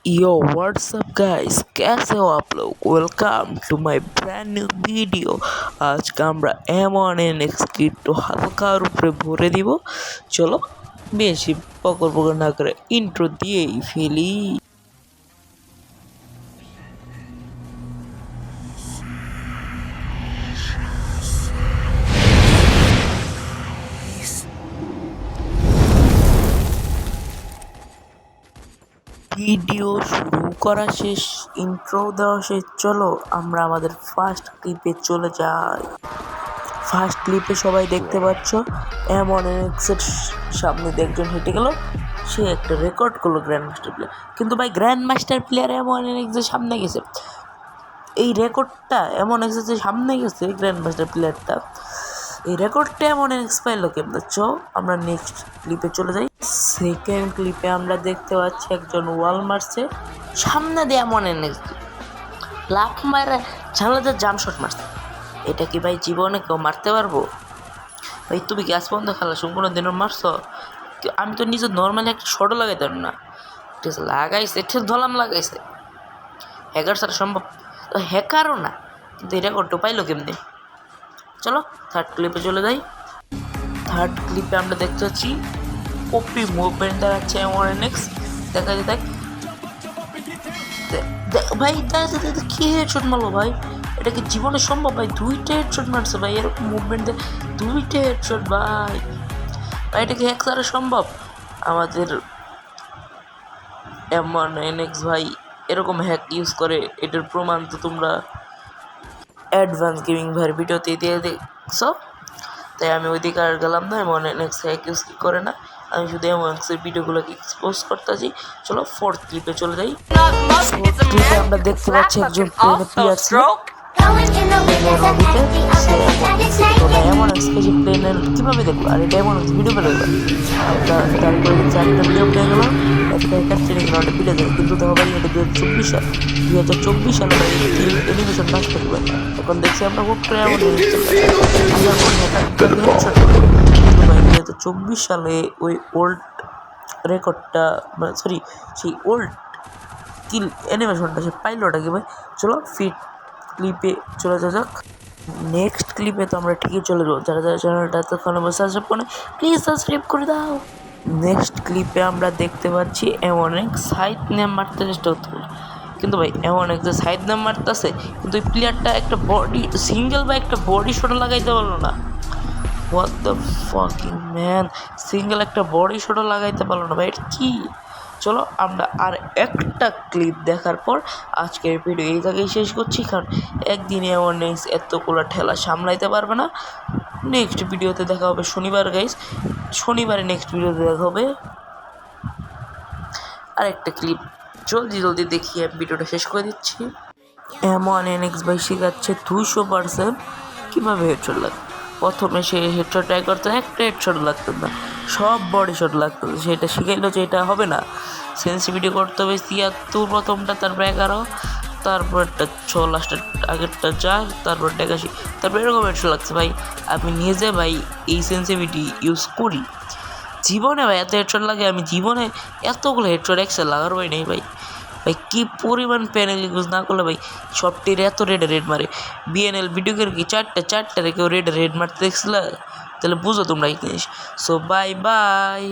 यो WhatsApp guys, कैसे हो आप लोग। Welcome to my brand new video. আজকে আমরা M1NX কি একটু হালকার উপরে ভরে দিব। চলো বেশি পকর পকর না করে ইন্ট্রো দিয়েই ফেলি। ভিডিও শুরু করা শেষ, ইন্ট্রো দেওয়া শেষ, চলো আমরা আমাদের ফার্স্ট ক্লিপে চলে যাই। ফার্স্ট ক্লিপে সবাই দেখতে পাচ্ছ M1NX এর সামনে দিয়ে একজন হেঁটে গেল, সে একটা রেকর্ড করলো গ্র্যান্ড মাস্টার প্লেয়ার। কিন্তু ভাই গ্র্যান্ড মাস্টার প্লেয়ার M1NX এর সামনে গেছে, এই রেকর্ডটা M1NX এর সামনে গেছে গ্র্যান্ড মাস্টার প্লেয়ারটা, এই রেকর্ডটা M1NX পাইলো কেমন। চো আমরা নেক্সট ক্লিপে চলে যাই। সেকেন্ড ক্লিপে আমরা দেখতে পাচ্ছি একজন ওয়াল মারছে, সামনে দিয়ে M1NX লাফ মারে জানলাতে জাম শট মারছে। এটা কি ভাই জীবনে কেউ মারতে পারবো? ভাই তুমি গ্যাস বন্ধ খেলা সম্পূর্ণ দিনও মারছো? আমি তো নিজে নর্মালি একটা শটও লাগাইতে পারবো না, ঠিক আছে লাগাইছে ঠিক ধলাম লাগাইছে। হ্যাকার ছাড়া সম্ভব? তো হ্যাকারও না, কিন্তু এটা করতে পাইলো কেমনি। চলো থার্ড ক্লিপে চলে যাই। থার্ড ক্লিপে আমরা দেখতে পাচ্ছি ওপি মুভমেন্ট দেখাচ্ছে M1NX। দেখা যায় ভাই কি হেডশট মারলো ভাই, এটা কি জীবনে সম্ভব ভাই? দুইটা হেডশট মারছে ভাই, এরকম মুভমেন্ট দিয়ে দুইটা হেডশট ভাই। ভাই এটা কি হ্যাক ছাড়া সম্ভব? আমাদের M1NX ভাই এরকম হ্যাক ইউজ করে, এটার প্রমাণ তো তোমরা অ্যাডভান্স গেমিং ভাইয়ের ভিডিওতে দিয়ে দেখছো। তাই আমি ওই দিকে আর গেলাম না, M1NX হ্যাক ইউজ কি করে না, আমি শুধু M1NX এর ভিডিওগুলোকে এক্সপোজ করতেছি। চলো ফোর্থ ক্লিপে চলে যাই। ফোর্থ ক্লিপে আমরা দেখতে পাচ্ছি একজন প্লেনে পিআরসি প্লেনের কীভাবে দেখবো, আর এটা M1NX ভিডিও পেলে তারপরে চারটা ভিডিও পেয়ে গেলাম, একটা একটা ট্রেনিং গ্রাউন্ডে পিলে যায়। কিন্তু দেখো ভাই এটা 2024 সাল, 2024 সালে ভাই এনিমেশন কাজ করবে। এখন দেখছি আমরা খুব করে কিন্তু ভাই 2024 সালে ওই ওল্ড রেকর্ডটা, সরি সেই ওল্ড কিল অ্যানিমেশনটা সে পাইলোটা কি ভাই। চলো ফিট ক্লিপে চলে যাক। নেক্সট ক্লিপে তো আমরা ঠিকই চলে যাবো, যারা যারা চ্যানেলটা এতক্ষণ সাবস্ক্রাইব করে প্লিজ সাবস্ক্রাইব করে দাও। নেক্সট ক্লিপে আমরা দেখতে পাচ্ছি M1NX সাইড নেম মারতে চেষ্টা করতে পারি, কিন্তু ভাই M1NX যে সাইড নেম মারতেছে, কিন্তু ওই প্লেয়ারটা একটা বডি সিঙ্গেল বা একটা বডি শট লাগাইতে পারলো না। What the fucking man, single একটা বডি শটও লাগাইতে পারলো না ভাই, এটা কি? চলো আমরা আর একটা ক্লিপ দেখার পর আজকের ভিডিও এই জায়গায় শেষ করছি, কারণ একদিনে M1NX এতগুলো ঠেলা সামলাইতে পারবে না। নেক্সট ভিডিওতে দেখা হবে শনিবার গাইস, শনিবারে নেক্সট ভিডিওতে দেখা হবে আরেকটা ক্লিপ। জলদি জলদি দেখিয়ে ভিডিওটা শেষ করে দিচ্ছি। M1NX ভাই শেখাচ্ছে 200% কীভাবে হেডশট লাগে। প্রথমে সে হেডশট ট্রাই করতো, একটা হেডশট লাগতো না, সব বডি শট লাগতো। সেটা শিখাইলো যে এটা হবে না, সেন্সিটিভিটি করতে হবে 73 প্রথমটা, তারপর 11, তারপর একটা 6, লাস্টের আগেরটা 4, তারপর 81, তারপর এরকম হেডশট লাগছে ভাই। আমি নিজে ভাই এই সেন্সিটিভিটি ইউজ করি, জীবনে ভাই এত হেডশট লাগে, আমি জীবনে এতগুলো হেডশট একসাথে লাগার ভাই নেই ভাই। ভাই কী পরিমাণ প্যানেল ইউজ না করলে ভাই সবটির এত রেড মারে। বিএনএল ভিডিও করে কি চারটা রেখেও রেড মারতে দেখছিল, তাহলে বুঝো তোমরা এই জিনিস। So bye bye.